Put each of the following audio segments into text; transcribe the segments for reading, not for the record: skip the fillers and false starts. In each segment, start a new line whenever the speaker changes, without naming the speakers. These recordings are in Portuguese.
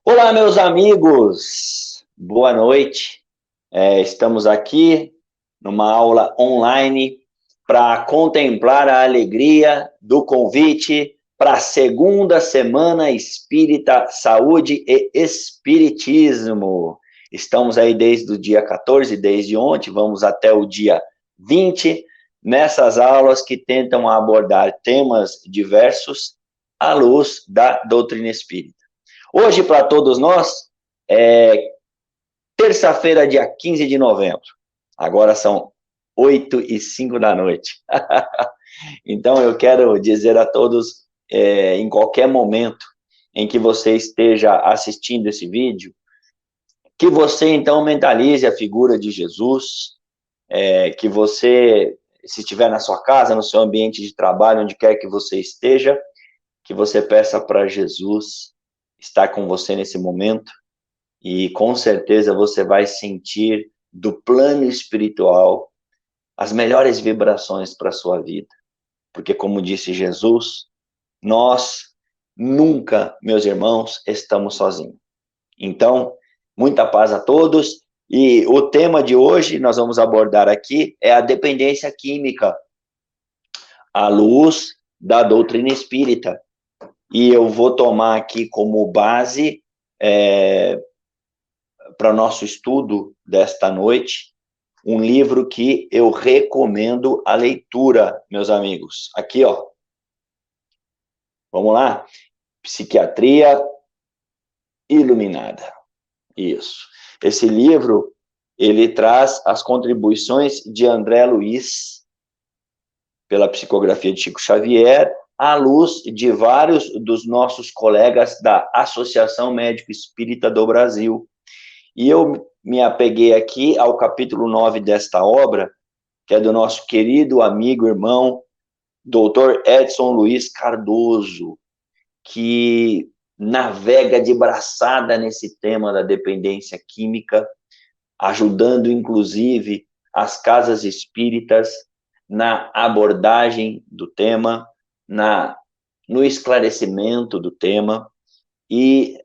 Olá, meus amigos, boa noite. Estamos aqui numa aula online para contemplar a alegria do convite para a segunda semana espírita, saúde e espiritismo. Estamos aí desde o dia 14, desde ontem, vamos até o dia 20, nessas aulas que tentam abordar temas diversos à luz da doutrina espírita. Hoje, para todos nós, é terça-feira, dia 15 de novembro. Agora são 8h05 da noite. Então, eu quero dizer a todos, em qualquer momento em que você esteja assistindo esse vídeo, que você, então, mentalize a figura de Jesus, que você, se estiver na sua casa, no seu ambiente de trabalho, onde quer que você esteja, que você peça para Jesus estar com você nesse momento, e com certeza você vai sentir do plano espiritual as melhores vibrações para a sua vida. Porque, como disse Jesus, nós nunca, meus irmãos, estamos sozinhos. Então, muita paz a todos. E o tema de hoje, nós vamos abordar aqui, é a dependência química, à luz da doutrina espírita. E eu vou tomar aqui como base, para o nosso estudo desta noite, um livro que eu recomendo a leitura, meus amigos. Aqui, ó. Vamos lá? Psiquiatria Iluminada. Isso. Esse livro, ele traz as contribuições de André Luiz, pela psicografia de Chico Xavier, à luz de vários dos nossos colegas da Associação Médico Espírita do Brasil. E eu me apeguei aqui ao capítulo 9 desta obra, que é do nosso querido amigo, irmão, Dr. Edson Luiz Cardoso, que navega de braçada nesse tema da dependência química, ajudando, inclusive, as casas espíritas na abordagem do tema, no esclarecimento do tema e,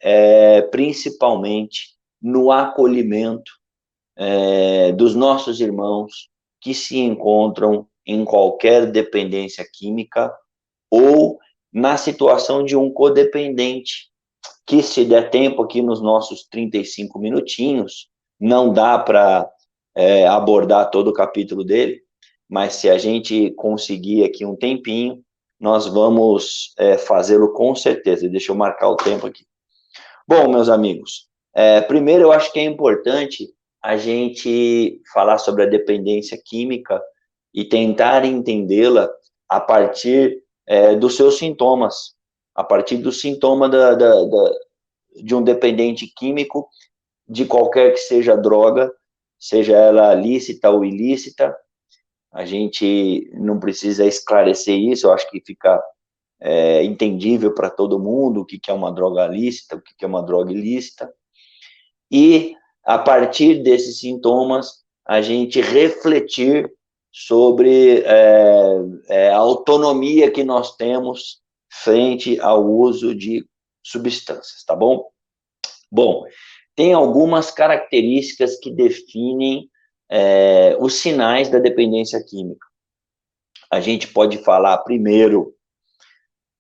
principalmente, no acolhimento dos nossos irmãos que se encontram em qualquer dependência química ou na situação de um codependente, que, se der tempo aqui nos nossos 35 minutinhos, não dá para abordar todo o capítulo dele, mas se a gente conseguir aqui um tempinho, nós vamos fazê-lo com certeza. Deixa eu marcar o tempo aqui. Bom, meus amigos, primeiro eu acho que é importante a gente falar sobre a dependência química e tentar entendê-la a partir dos seus sintomas, a partir do sintoma de um dependente químico, de qualquer que seja a droga, seja ela lícita ou ilícita. A gente não precisa esclarecer isso, eu acho que fica entendível para todo mundo o que é uma droga lícita, o que é uma droga ilícita. E, a partir desses sintomas, a gente refletir sobre a autonomia que nós temos frente ao uso de substâncias, tá bom? Bom, tem algumas características que definem os sinais da dependência química. A gente pode falar primeiro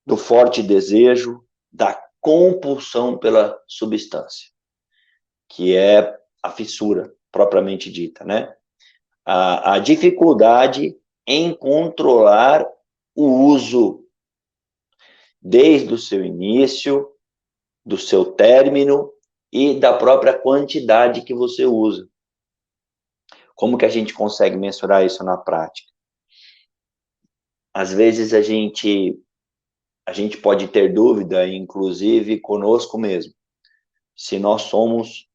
do forte desejo, da compulsão pela substância, que é a fissura, propriamente dita, né? A dificuldade em controlar o uso, desde o seu início, do seu término e da própria quantidade que você usa. Como que a gente consegue mensurar isso na prática? Às vezes a gente pode ter dúvida, inclusive conosco mesmo, se nós somos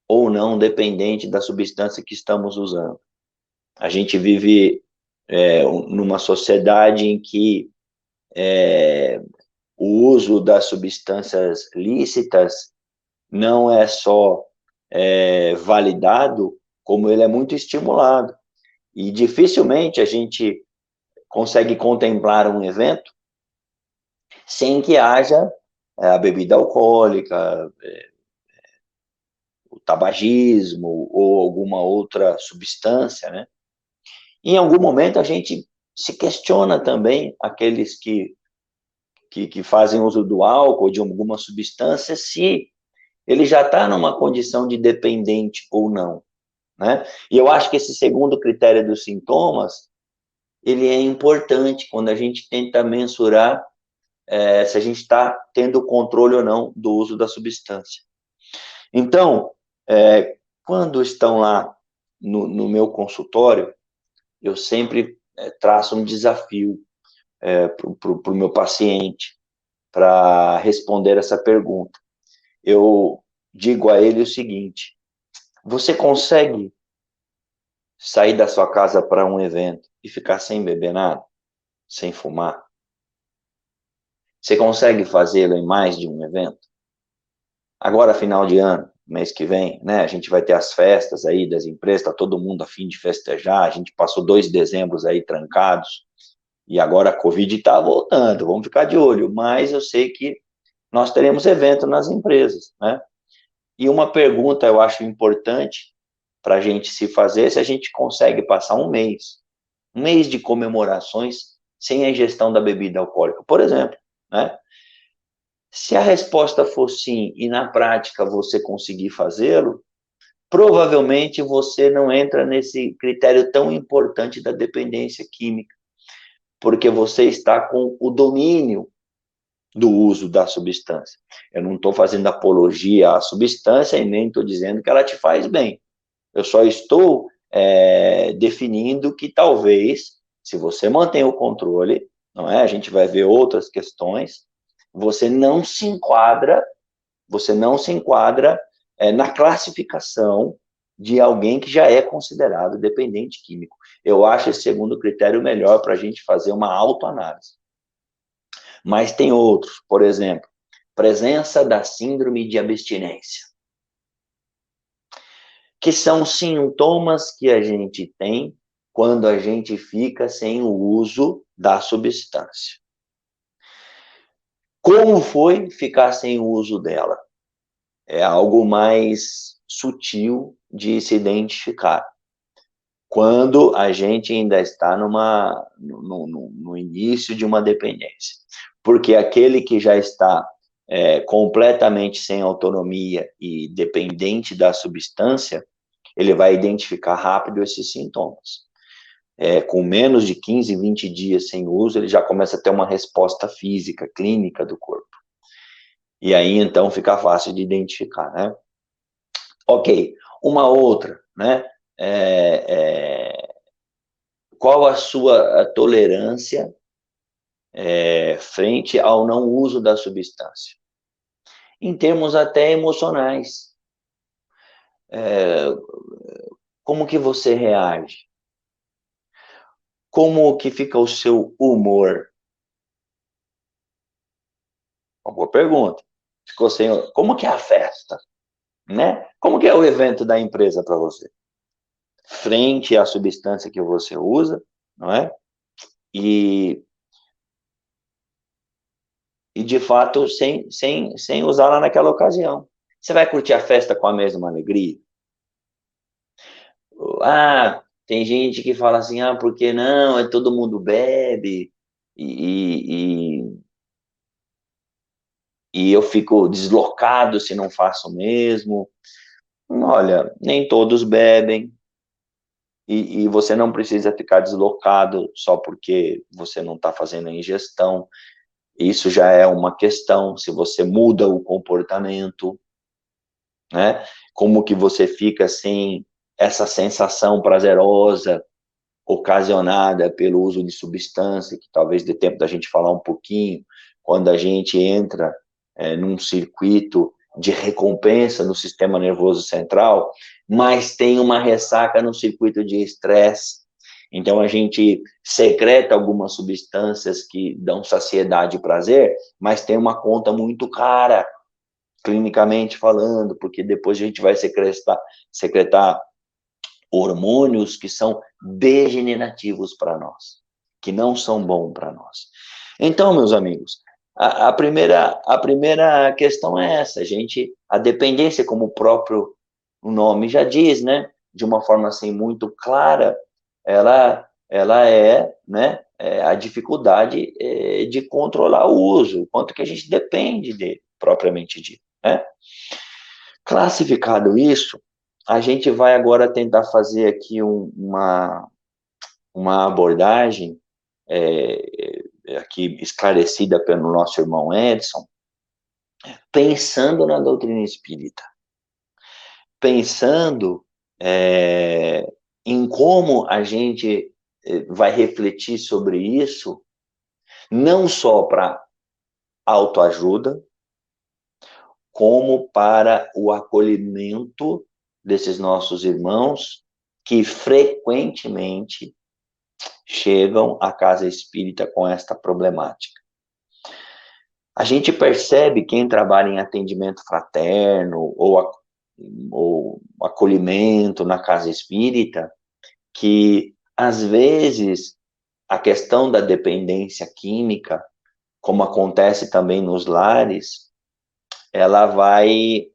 ou não dependente da substância que estamos usando. A gente vive numa sociedade em que o uso das substâncias lícitas não é só validado, como ele é muito estimulado. E dificilmente a gente consegue contemplar um evento sem que haja a bebida alcoólica, o tabagismo ou alguma outra substância, né? Em algum momento a gente se questiona também, aqueles que fazem uso do álcool ou de alguma substância, se ele já está numa condição de dependente ou não, né? E eu acho que esse segundo critério dos sintomas, ele é importante quando a gente tenta mensurar se a gente está tendo controle ou não do uso da substância. Então, quando estão lá no meu consultório, eu sempre traço um desafio para o meu paciente para responder essa pergunta. Eu digo a ele o seguinte: você consegue sair da sua casa para um evento e ficar sem beber nada, sem fumar? Você consegue fazê-lo em mais de um evento? Agora, final de ano, mês que vem, né, a gente vai ter as festas aí das empresas, tá todo mundo a fim de festejar, a gente passou 2 dezembros aí trancados, e agora a Covid está voltando, vamos ficar de olho, mas eu sei que nós teremos evento nas empresas, né? E uma pergunta eu acho importante para a gente se fazer, se a gente consegue passar um mês de comemorações sem a ingestão da bebida alcoólica, por exemplo, né? Se a resposta for sim, e na prática você conseguir fazê-lo, provavelmente você não entra nesse critério tão importante da dependência química, porque você está com o domínio do uso da substância. Eu não estou fazendo apologia à substância e nem estou dizendo que ela te faz bem. Eu só estou definindo que talvez, se você mantém o controle, não é? A gente vai ver outras questões, você não se enquadra na classificação de alguém que já é considerado dependente químico. Eu acho esse segundo critério melhor para a gente fazer uma autoanálise. Mas tem outros, por exemplo, presença da síndrome de abstinência, que são sintomas que a gente tem quando a gente fica sem o uso da substância. Como foi ficar sem o uso dela? É algo mais sutil de se identificar. Quando a gente ainda está no início de uma dependência. Porque aquele que já está completamente sem autonomia e dependente da substância, ele vai identificar rápido esses sintomas. Com menos de 15, 20 dias sem uso, ele já começa a ter uma resposta física, clínica do corpo. E aí, então, fica fácil de identificar, né? Ok, uma outra, né? Qual a sua tolerância frente ao não uso da substância? Em termos até emocionais. Como que você reage? Como que fica o seu humor? Uma boa pergunta. Ficou sem... Como que é a festa? Né? Como que é o evento da empresa para você? Frente à substância que você usa, não é? E de fato, sem usá-la naquela ocasião. Você vai curtir a festa com a mesma alegria? Ah, tem gente que fala assim, porque não, todo mundo bebe, e eu fico deslocado se não faço o mesmo. Olha, nem todos bebem, e você não precisa ficar deslocado só porque você não está fazendo a ingestão. Isso já é uma questão, se você muda o comportamento, né? Como que você fica sem essa sensação prazerosa ocasionada pelo uso de substância, que talvez dê tempo da gente falar um pouquinho, quando a gente entra num circuito de recompensa no sistema nervoso central, mas tem uma ressaca no circuito de estresse. Então, a gente secreta algumas substâncias que dão saciedade e prazer, mas tem uma conta muito cara, clinicamente falando, porque depois a gente vai secretar hormônios que são degenerativos para nós, que não são bons para nós. Então, meus amigos, a primeira questão é essa, a dependência, como o próprio nome já diz, né, de uma forma assim muito clara, ela é, né, a dificuldade de controlar o uso, o quanto que a gente depende dele, propriamente dito, né? Classificado isso, a gente vai agora tentar fazer aqui uma abordagem aqui esclarecida pelo nosso irmão Edson, pensando na doutrina espírita, pensando em como a gente vai refletir sobre isso, não só para autoajuda, como para o acolhimento desses nossos irmãos que frequentemente chegam à casa espírita com esta problemática. A gente percebe, quem trabalha em atendimento fraterno ou acolhimento na casa espírita, que às vezes a questão da dependência química, como acontece também nos lares, ela vai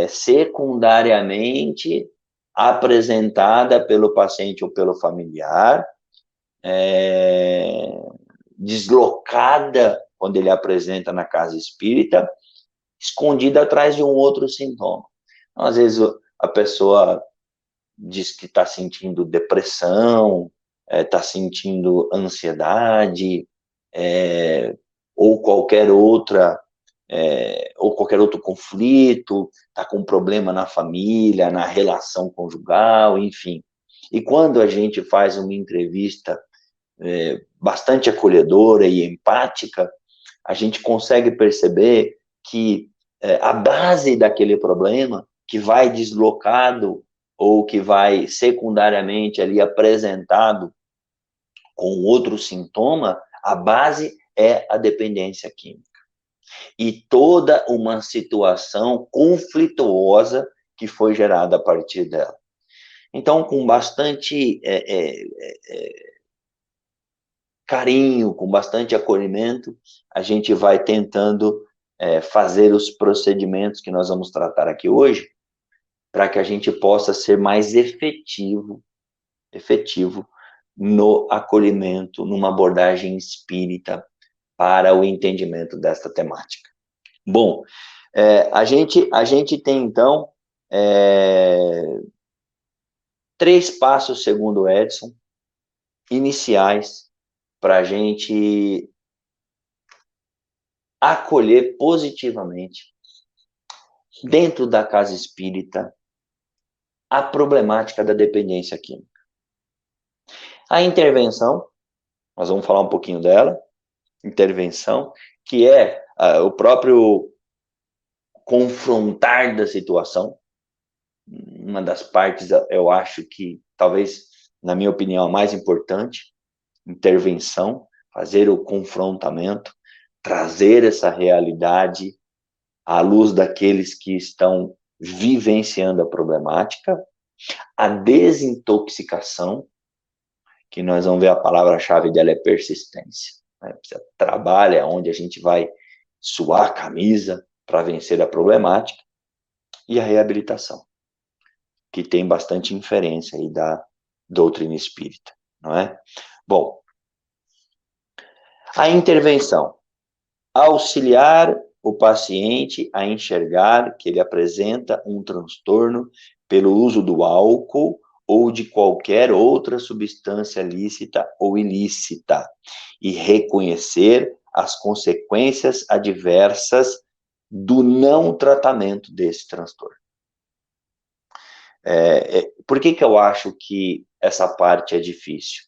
secundariamente apresentada pelo paciente ou pelo familiar, deslocada quando ele apresenta na casa espírita, escondida atrás de um outro sintoma. Então, às vezes a pessoa diz que está sentindo depressão, está sentindo ansiedade, ou qualquer outro conflito, está com um problema na família, na relação conjugal, enfim. E quando a gente faz uma entrevista bastante acolhedora e empática, a gente consegue perceber que a base daquele problema, que vai deslocado ou que vai secundariamente ali apresentado com outro sintoma, a base é a dependência química. E toda uma situação conflituosa que foi gerada a partir dela. Então, com bastante carinho, com bastante acolhimento, a gente vai tentando fazer os procedimentos que nós vamos tratar aqui hoje, para que a gente possa ser mais efetivo no acolhimento, numa abordagem espírita para o entendimento desta temática. Bom, a gente tem, então, 3 passos, segundo o Edson, iniciais para a gente acolher positivamente, dentro da casa espírita, a problemática da dependência química. A intervenção, nós vamos falar um pouquinho dela, intervenção, que é o próprio confrontar da situação, uma das partes, eu acho que, talvez, na minha opinião, a mais importante, intervenção, fazer o confrontamento, trazer essa realidade à luz daqueles que estão vivenciando a problemática, a desintoxicação, que nós vamos ver a palavra-chave dela é persistência. Né? Trabalho é onde a gente vai suar a camisa para vencer a problemática, e a reabilitação, que tem bastante inferência aí da doutrina espírita, não é? Bom, a intervenção, auxiliar o paciente a enxergar que ele apresenta um transtorno pelo uso do álcool ou de qualquer outra substância lícita ou ilícita, e reconhecer as consequências adversas do não tratamento desse transtorno. Por que eu acho que essa parte é difícil?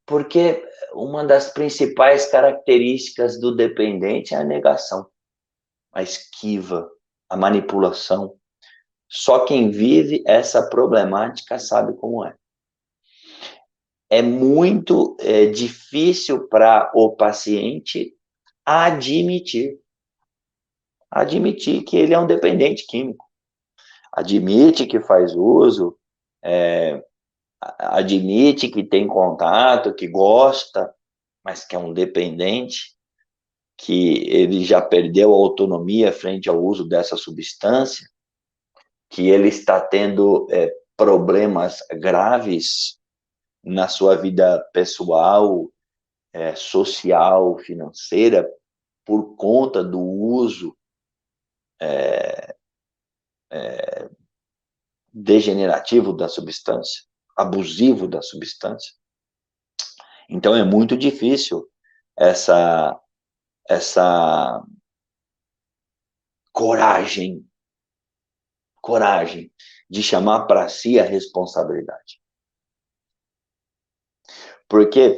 Porque uma das principais características do dependente é a negação, a esquiva, a manipulação. Só quem vive essa problemática sabe como é. É muito difícil para o paciente admitir que ele é um dependente químico. Admite que faz uso, admite que tem contato, que gosta, mas que é um dependente, que ele já perdeu a autonomia frente ao uso dessa substância, que ele está tendo problemas graves na sua vida pessoal, social, financeira, por conta do uso degenerativo da substância, abusivo da substância. Então é muito difícil essa coragem de chamar para si a responsabilidade. Porque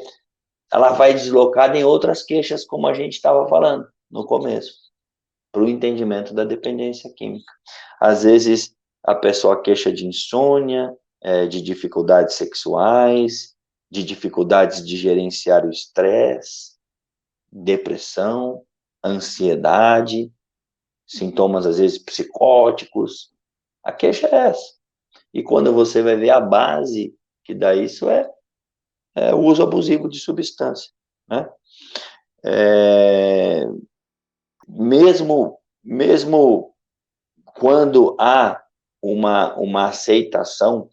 ela vai deslocada em outras queixas, como a gente estava falando no começo, para o entendimento da dependência química. Às vezes, a pessoa queixa de insônia, de dificuldades sexuais, de dificuldades de gerenciar o estresse, depressão, ansiedade, sintomas, às vezes, psicóticos. A queixa é essa. E quando você vai ver a base que dá isso é o uso abusivo de substância, né? Mesmo quando há uma aceitação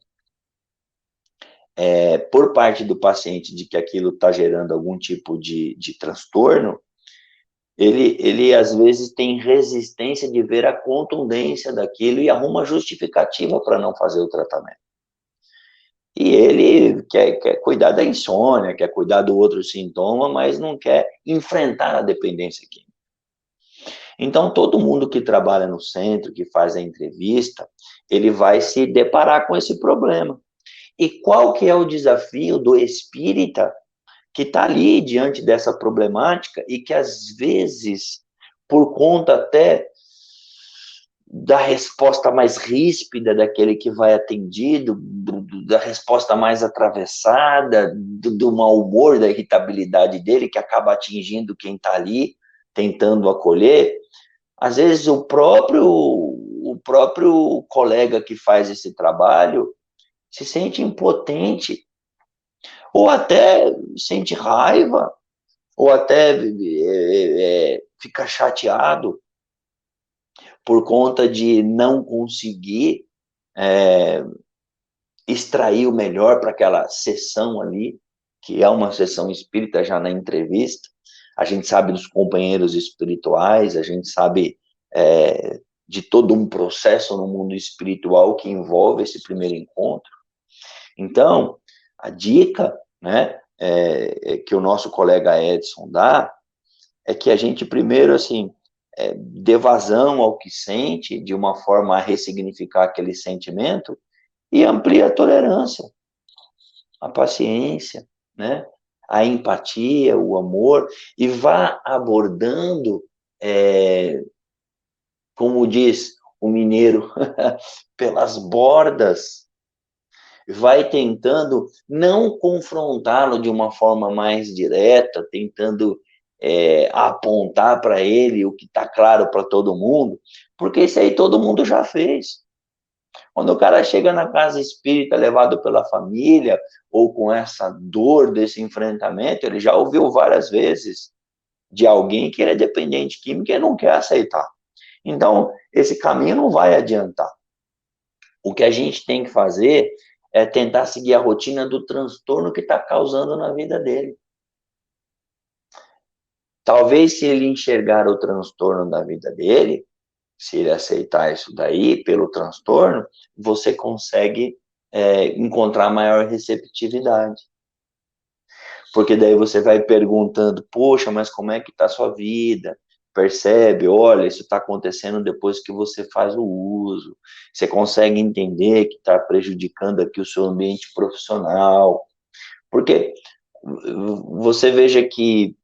por parte do paciente de que aquilo está gerando algum tipo de transtorno, ele às vezes tem resistência de ver a contundência daquilo e arruma justificativa para não fazer o tratamento. E ele quer cuidar da insônia, quer cuidar do outro sintoma, mas não quer enfrentar a dependência química. Então, todo mundo que trabalha no centro, que faz a entrevista, ele vai se deparar com esse problema. E qual que é o desafio do espírita que está ali diante dessa problemática e que, às vezes, por conta até da resposta mais ríspida daquele que vai atendido, da resposta mais atravessada, do mau humor, da irritabilidade dele, que acaba atingindo quem está ali, tentando acolher, às vezes o próprio colega que faz esse trabalho se sente impotente, ou até sente raiva, ou até fica chateado por conta de não conseguir extrair o melhor para aquela sessão ali, que é uma sessão espírita já na entrevista. A gente sabe dos companheiros espirituais, a gente sabe de todo um processo no mundo espiritual que envolve esse primeiro encontro. Então, a dica, né, que o nosso colega Edson dá, é que a gente primeiro, assim, dê vazão ao que sente, de uma forma a ressignificar aquele sentimento, e amplie a tolerância, a paciência, né, a empatia, o amor, e vá abordando, como diz o mineiro, pelas bordas, vai tentando não confrontá-lo de uma forma mais direta, tentando apontar para ele o que está claro para todo mundo, porque isso aí todo mundo já fez. Quando o cara chega na casa espírita levado pela família, ou com essa dor desse enfrentamento, ele já ouviu várias vezes de alguém que ele é dependente químico e não quer aceitar. Então, esse caminho não vai adiantar. O que a gente tem que fazer é tentar seguir a rotina do transtorno que está causando na vida dele. Talvez, se ele enxergar o transtorno da vida dele, se ele aceitar isso daí pelo transtorno, você consegue encontrar maior receptividade. Porque daí você vai perguntando, poxa, mas como é que está a sua vida? Percebe, olha, isso está acontecendo depois que você faz o uso. Você consegue entender que está prejudicando aqui o seu ambiente profissional. Porque você veja que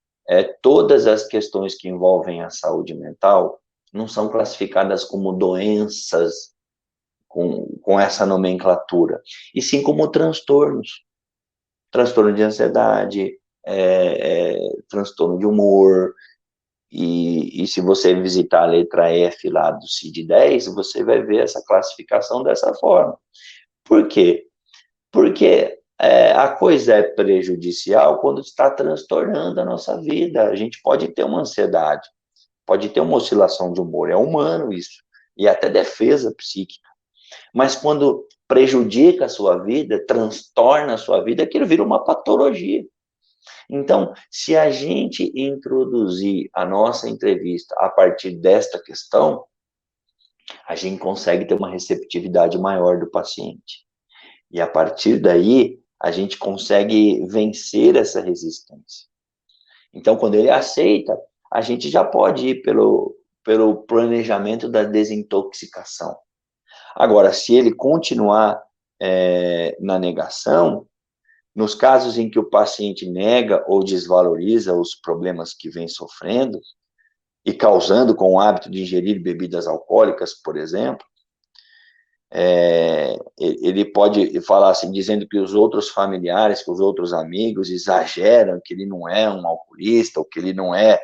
todas as questões que envolvem a saúde mental não são classificadas como doenças com essa nomenclatura, e sim como transtornos. Transtorno de ansiedade, transtorno de humor, e se você visitar a letra F lá do CID-10, você vai ver essa classificação dessa forma. Por quê? Porque A coisa é prejudicial quando está transtornando a nossa vida. A gente pode ter uma ansiedade, pode ter uma oscilação de humor, é humano isso, e até defesa psíquica. Mas quando prejudica a sua vida, transtorna a sua vida, aquilo vira uma patologia. Então, se a gente introduzir a nossa entrevista a partir desta questão, a gente consegue ter uma receptividade maior do paciente. E a partir daí, a gente consegue vencer essa resistência. Então, quando ele aceita, a gente já pode ir pelo planejamento da desintoxicação. Agora, se ele continuar na negação, nos casos em que o paciente nega ou desvaloriza os problemas que vem sofrendo e causando com o hábito de ingerir bebidas alcoólicas, por exemplo, ele pode falar assim, dizendo que os outros familiares, que os outros amigos exageram, que ele não é um alcoolista, ou que ele não é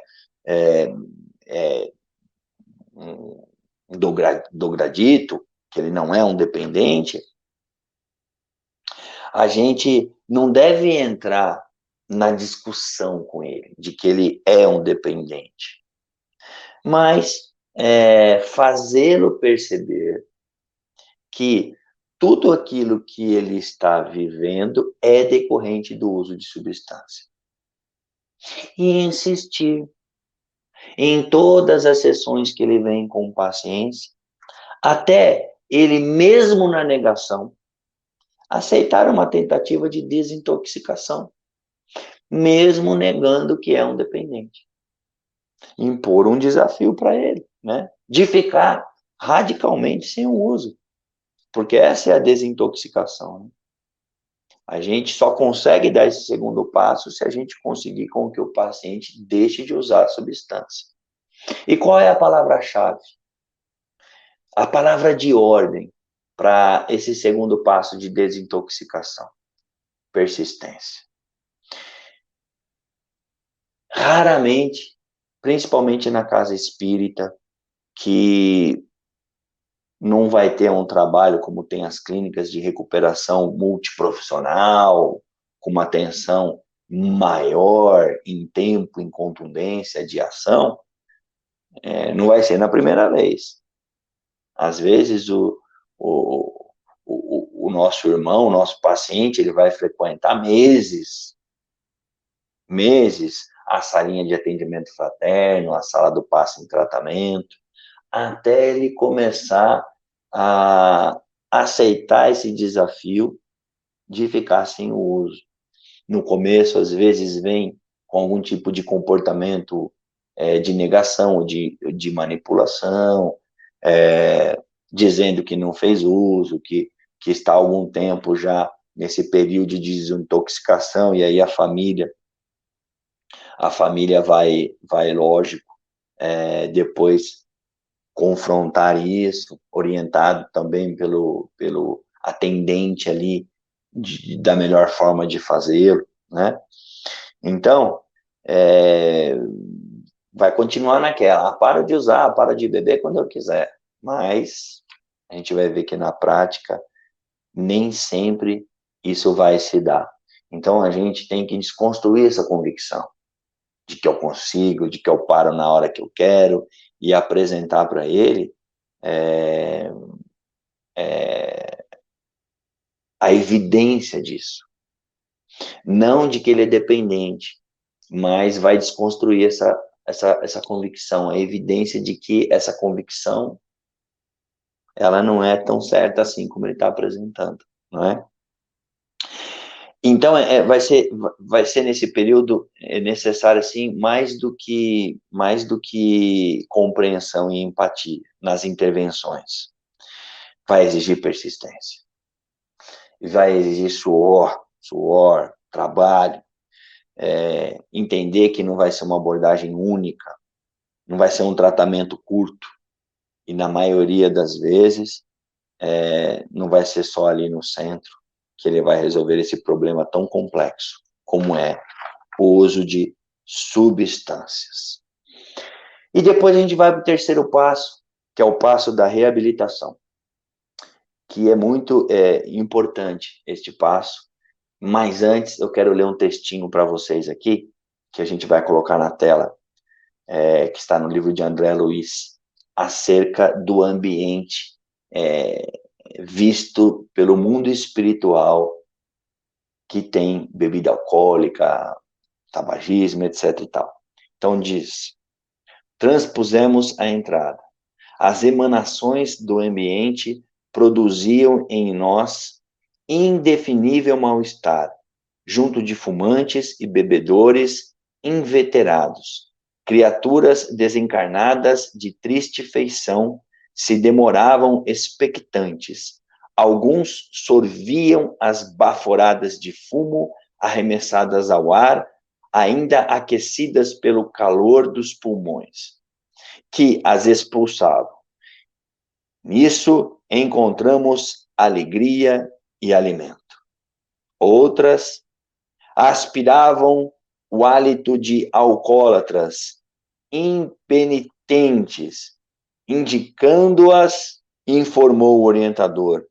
um drogadito, que ele não é um dependente. A gente não deve entrar na discussão com ele, de que ele é um dependente, mas fazê-lo perceber que tudo aquilo que ele está vivendo é decorrente do uso de substância. E insistir em todas as sessões que ele vem com paciência, até ele mesmo na negação, aceitar uma tentativa de desintoxicação, mesmo negando que é um dependente. Impor um desafio para ele, né? De ficar radicalmente sem o uso. Porque essa é a desintoxicação, né? A gente só consegue dar esse segundo passo se a gente conseguir com que o paciente deixe de usar a substância. E qual é a palavra-chave? A palavra de ordem para esse segundo passo de desintoxicação: persistência. Raramente, principalmente na casa espírita, que não vai ter um trabalho como tem as clínicas de recuperação multiprofissional, com uma atenção maior em tempo, em contundência de ação, não vai ser na primeira vez. Às vezes o nosso irmão, o nosso paciente, ele vai frequentar meses a salinha de atendimento fraterno, a sala do passe em tratamento, até ele começar a aceitar esse desafio de ficar sem o uso. No começo, às vezes, vem com algum tipo de comportamento de negação, de manipulação, dizendo que não fez uso, que está há algum tempo já nesse período de desintoxicação, e aí a família vai lógico, depois confrontar isso, orientado também pelo atendente ali, da melhor forma de fazê-lo, né? Então, vai continuar naquela, para de usar, para de beber quando eu quiser, mas a gente vai ver que na prática nem sempre isso vai se dar. Então a gente tem que desconstruir essa convicção de que eu consigo, de que eu paro na hora que eu quero, e apresentar para ele a evidência disso. Não de que ele é dependente, mas vai desconstruir essa convicção, a evidência de que essa convicção ela não é tão certa assim como ele está apresentando, não é? Então, vai ser nesse período necessário, assim, mais do que compreensão e empatia nas intervenções. Vai exigir persistência. Vai exigir suor, trabalho, entender que não vai ser uma abordagem única, não vai ser um tratamento curto, e na maioria das vezes, não vai ser só ali no centro que ele vai resolver esse problema tão complexo como é o uso de substâncias. E depois a gente vai para o terceiro passo, que é o passo da reabilitação, que é muito importante este passo, Mas antes, eu quero ler um textinho para vocês aqui, que a gente vai colocar na tela, que está no livro de André Luiz, acerca do ambiente visto pelo mundo espiritual que tem bebida alcoólica, tabagismo, etc. e tal. Então diz: transpusemos a entrada. As emanações do ambiente produziam em nós indefinível mal-estar, junto de fumantes e bebedores inveterados. Criaturas desencarnadas de triste feição se demoravam expectantes. Alguns sorviam as baforadas de fumo arremessadas ao ar, ainda aquecidas pelo calor dos pulmões, que as expulsavam. Nisso encontramos alegria e alimento. Outras aspiravam o hálito de alcoólatras impenitentes, indicando-as, informou o orientador.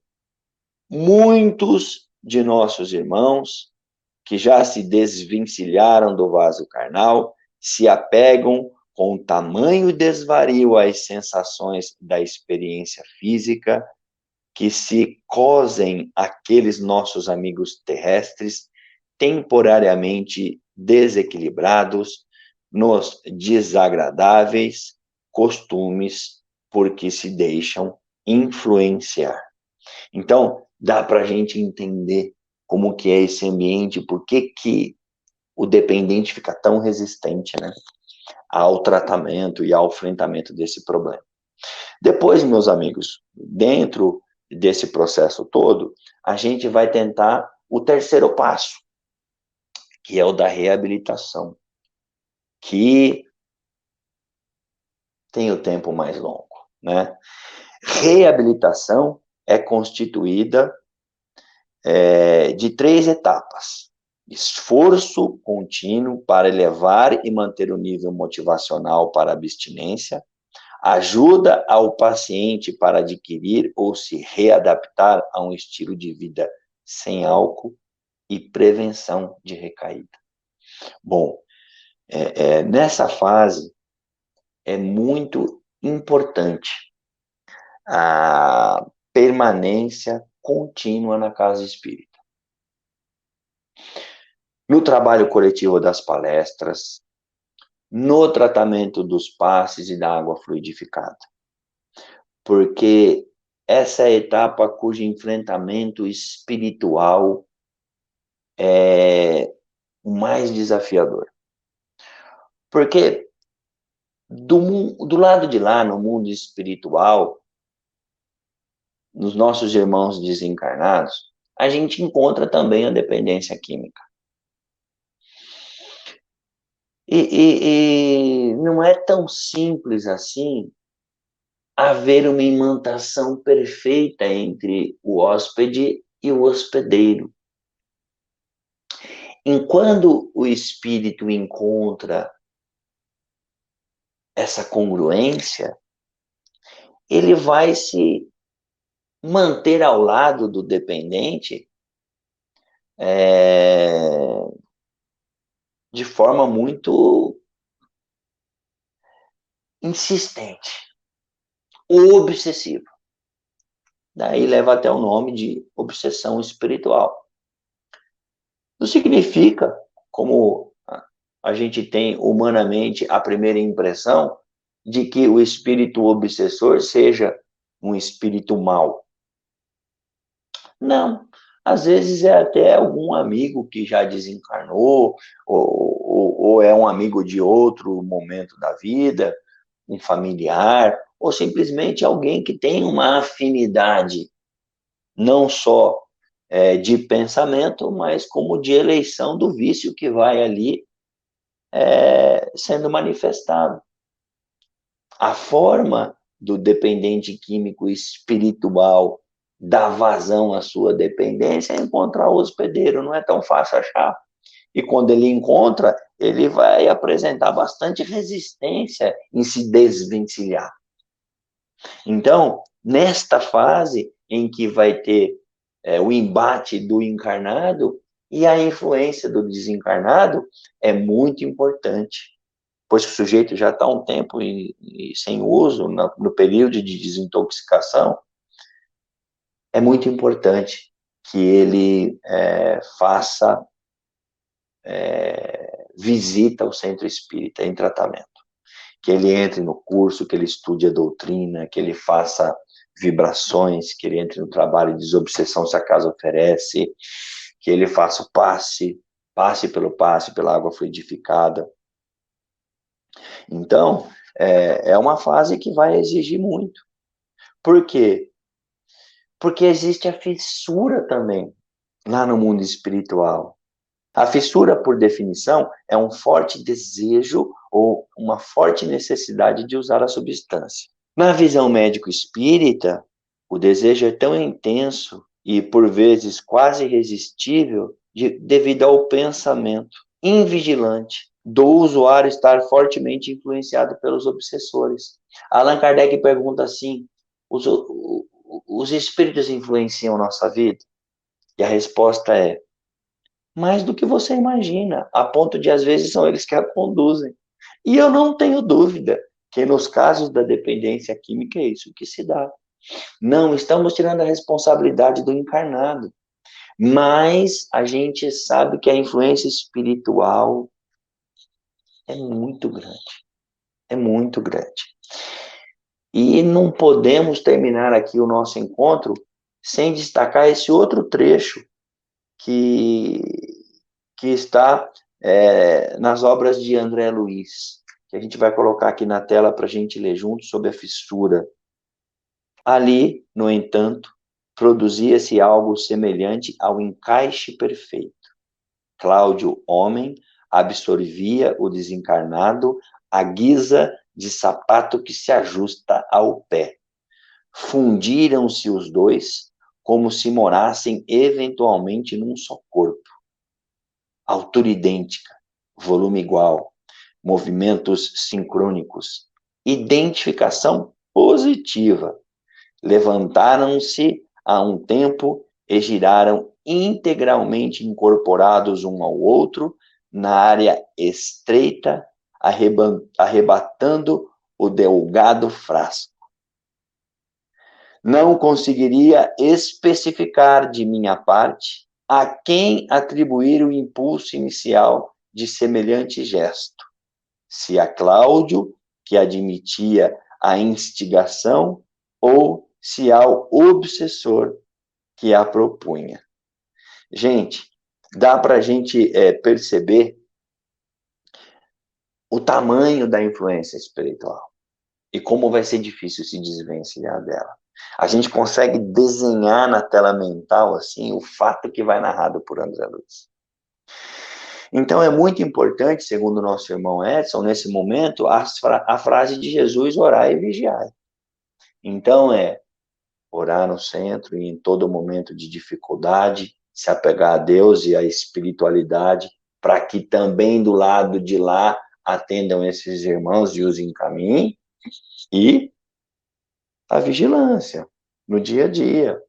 Muitos de nossos irmãos, que já se desvencilharam do vaso carnal, se apegam com tamanho desvario às sensações da experiência física, que se cosem aqueles nossos amigos terrestres temporariamente desequilibrados nos desagradáveis costumes porque se deixam influenciar. Então, dá para a gente entender como que é esse ambiente, por que o dependente fica tão resistente, né, ao tratamento e ao enfrentamento desse problema. Depois, meus amigos, dentro desse processo todo, a gente vai tentar o terceiro passo, que é o da reabilitação, que tem o tempo mais longo, né? Reabilitação é constituída de 3 etapas. Esforço contínuo para elevar e manter o nível motivacional para a abstinência, ajuda ao paciente para adquirir ou se readaptar a um estilo de vida sem álcool e prevenção de recaída. Bom, nessa fase é muito importante a permanência contínua na casa espírita. No trabalho coletivo das palestras, no tratamento dos passes e da água fluidificada. Porque essa é a etapa cujo enfrentamento espiritual é o mais desafiador. Porque do lado de lá, no mundo espiritual, nos nossos irmãos desencarnados, a gente encontra também a dependência química. E não é tão simples assim haver uma imantação perfeita entre o hóspede e o hospedeiro. Enquanto o espírito encontra essa congruência, ele vai se manter ao lado do dependente de forma muito insistente, obsessiva. Daí leva até o nome de obsessão espiritual. Não significa, como a gente tem humanamente a primeira impressão, de que o espírito obsessor seja um espírito mau. Não. Às vezes é até algum amigo que já desencarnou, ou é um amigo de outro momento da vida, um familiar, ou simplesmente alguém que tem uma afinidade, não só de pensamento, mas como de eleição do vício que vai ali sendo manifestado. A forma do dependente químico espiritual dar vazão à sua dependência é encontrar o hospedeiro, não é tão fácil achar. E quando ele encontra, ele vai apresentar bastante resistência em se desvencilhar. Então, nesta fase em que vai ter o embate do encarnado, E a influência do desencarnado é muito importante, pois o sujeito já está um tempo sem uso, no período de desintoxicação, é muito importante que ele faça visita ao centro espírita em tratamento. Que ele entre no curso, que ele estude a doutrina, que ele faça vibrações, que ele entre no trabalho de desobsessão se a casa oferece, que ele faça o passe pela água fluidificada. Então, é uma fase que vai exigir muito. Por quê? Porque existe a fissura também lá no mundo espiritual. A fissura, por definição, é um forte desejo ou uma forte necessidade de usar a substância. Na visão médico-espírita, o desejo é tão intenso e, por vezes, quase irresistível devido ao pensamento invigilante do usuário estar fortemente influenciado pelos obsessores. Allan Kardec pergunta assim, os espíritos influenciam nossa vida? E a resposta é, mais do que você imagina, a ponto de, às vezes, são eles que a conduzem. E eu não tenho dúvida que, nos casos da dependência química, é isso que se dá. Não estamos tirando a responsabilidade do encarnado, mas a gente sabe que a influência espiritual é muito grande. É muito grande. E não podemos terminar aqui o nosso encontro sem destacar esse outro trecho que está nas obras de André Luiz, que a gente vai colocar aqui na tela para a gente ler junto, sobre a fissura. Ali, no entanto, produzia-se algo semelhante ao encaixe perfeito. Cláudio, homem, absorvia o desencarnado à guisa de sapato que se ajusta ao pé. Fundiram-se os dois como se morassem eventualmente num só corpo. Altura idêntica, volume igual, movimentos sincrônicos, identificação positiva. Levantaram-se a um tempo e giraram integralmente incorporados um ao outro na área estreita, arrebatando o delgado frasco. Não conseguiria especificar de minha parte a quem atribuir o impulso inicial de semelhante gesto. Se a Cláudio, que admitia a instigação, ou se ao obsessor que a propunha. Gente, dá para a gente perceber o tamanho da influência espiritual e como vai ser difícil se desvencilhar dela. A gente consegue desenhar na tela mental assim o fato que vai narrado por André Luiz. Então é muito importante, segundo o nosso irmão Edson, nesse momento, a frase de Jesus, orai e vigiai. Então orar no centro e em todo momento de dificuldade, se apegar a Deus e à espiritualidade, para que também do lado de lá atendam esses irmãos e os encaminhem, e a vigilância no dia a dia,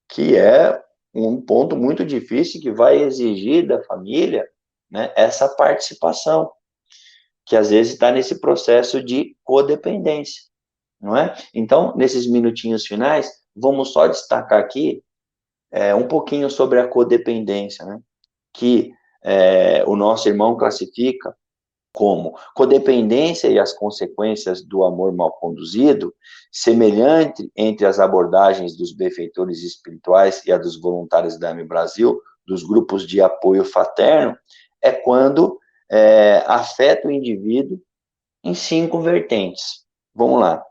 que é um ponto muito difícil que vai exigir da família, né, essa participação, que às vezes está nesse processo de codependência, não é? Então, nesses minutinhos finais, vamos só destacar aqui um pouquinho sobre a codependência, né? Que o nosso irmão classifica como codependência e as consequências do amor mal conduzido, semelhante entre as abordagens dos benfeitores espirituais e a dos voluntários da AME Brasil, dos grupos de apoio fraterno, é quando afeta o indivíduo em 5 vertentes. Vamos lá.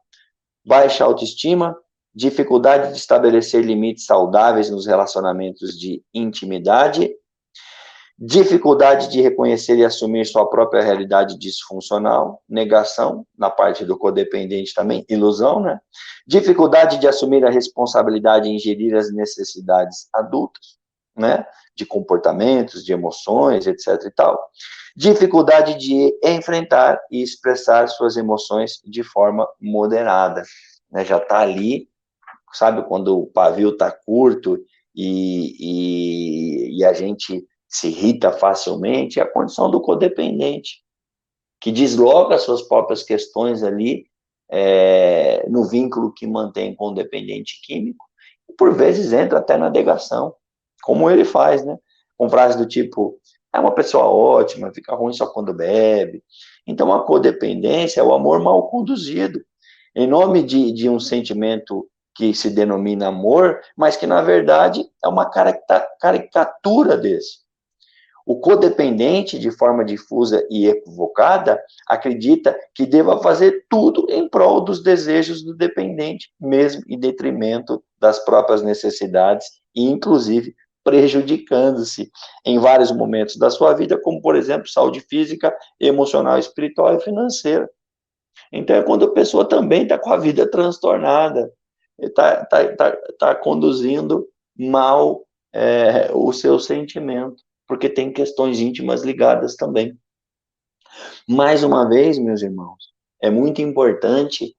Baixa autoestima, dificuldade de estabelecer limites saudáveis nos relacionamentos de intimidade, dificuldade de reconhecer e assumir sua própria realidade disfuncional, negação, na parte do codependente também, ilusão, né? Dificuldade de assumir a responsabilidade em gerir as necessidades adultas, né? De comportamentos, de emoções, etc. e tal. Dificuldade de enfrentar e expressar suas emoções de forma moderada, né? Já está ali, sabe, quando o pavio está curto e e a gente se irrita facilmente, é a condição do codependente, que desloca as suas próprias questões ali, no vínculo que mantém com o dependente químico, e por vezes entra até na negação, como ele faz, né? Com frases do tipo, é uma pessoa ótima, fica ruim só quando bebe. Então, a codependência é o amor mal conduzido, em nome de um sentimento que se denomina amor, mas que, na verdade, é uma caricatura desse. O codependente, de forma difusa e equivocada, acredita que deva fazer tudo em prol dos desejos do dependente, mesmo em detrimento das próprias necessidades e, inclusive, prejudicando-se em vários momentos da sua vida, como, por exemplo, saúde física, emocional, espiritual e financeira. Então, é quando a pessoa também está com a vida transtornada, está conduzindo mal o seu sentimento, porque tem questões íntimas ligadas também. Mais uma vez, meus irmãos, é muito importante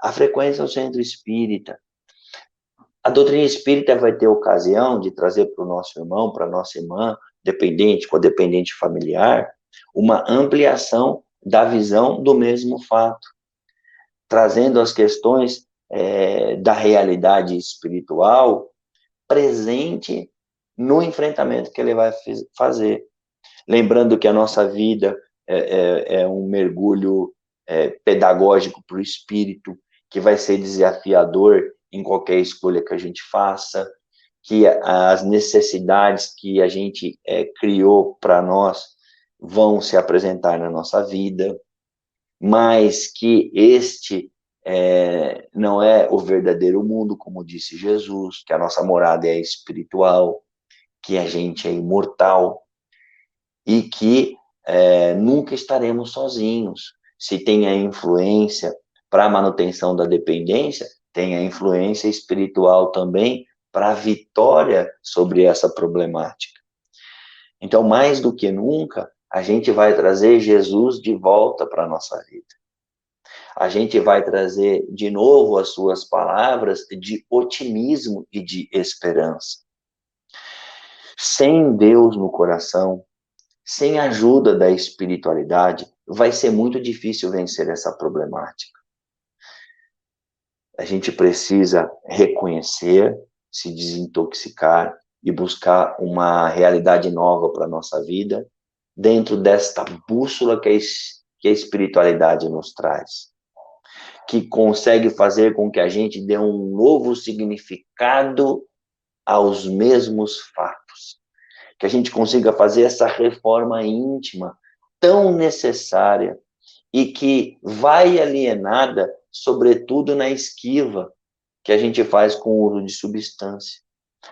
a frequência ao centro espírita. A doutrina espírita vai ter ocasião de trazer para o nosso irmão, para a nossa irmã, dependente, codependente familiar, uma ampliação da visão do mesmo fato, trazendo as questões da realidade espiritual presente no enfrentamento que ele vai fazer. Lembrando que a nossa vida é um mergulho pedagógico para o espírito, que vai ser desafiador em qualquer escolha que a gente faça, que as necessidades que a gente criou para nós vão se apresentar na nossa vida, mas que este não é o verdadeiro mundo, como disse Jesus, que a nossa morada é espiritual, que a gente é imortal e que nunca estaremos sozinhos. Se tem a influência para a manutenção da dependência, tem a influência espiritual também para a vitória sobre essa problemática. Então, mais do que nunca, a gente vai trazer Jesus de volta para a nossa vida. A gente vai trazer de novo as suas palavras de otimismo e de esperança. Sem Deus no coração, sem a ajuda da espiritualidade, vai ser muito difícil vencer essa problemática. A gente precisa reconhecer, se desintoxicar e buscar uma realidade nova para a nossa vida, dentro desta bússola que a espiritualidade nos traz, que consegue fazer com que a gente dê um novo significado aos mesmos fatos, que a gente consiga fazer essa reforma íntima tão necessária e que vai alienada, sobretudo na esquiva que a gente faz com o uso de substância,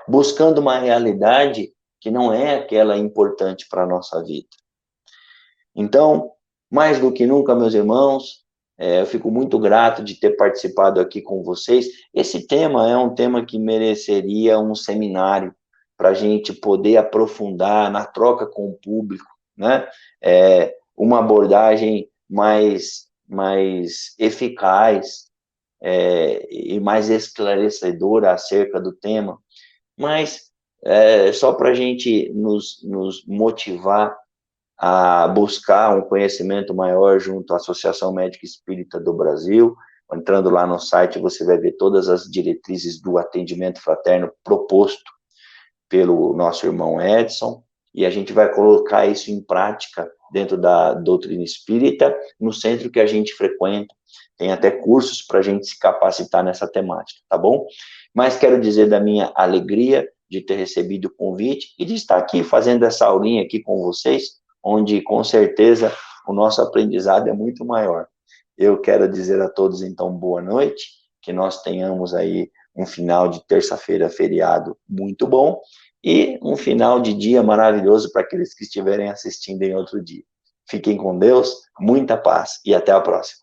buscando uma realidade que não é aquela importante para a nossa vida. Então, mais do que nunca, meus irmãos, eu fico muito grato de ter participado aqui com vocês. Esse tema é um tema que mereceria um seminário para a gente poder aprofundar na troca com o público, né? Uma abordagem mais eficaz e mais esclarecedora acerca do tema, mas só para a gente nos motivar a buscar um conhecimento maior junto à Associação Médica Espírita do Brasil. Entrando lá no site, você vai ver todas as diretrizes do atendimento fraterno proposto pelo nosso irmão Edson, e a gente vai colocar isso em prática dentro da doutrina espírita, no centro que a gente frequenta. Tem até cursos para a gente se capacitar nessa temática, tá bom? Mas quero dizer da minha alegria de ter recebido o convite e de estar aqui fazendo essa aulinha aqui com vocês, onde, com certeza, o nosso aprendizado é muito maior. Eu quero dizer a todos, então, boa noite, que nós tenhamos aí um final de terça-feira feriado muito bom e um final de dia maravilhoso para aqueles que estiverem assistindo em outro dia. Fiquem com Deus, muita paz e até a próxima.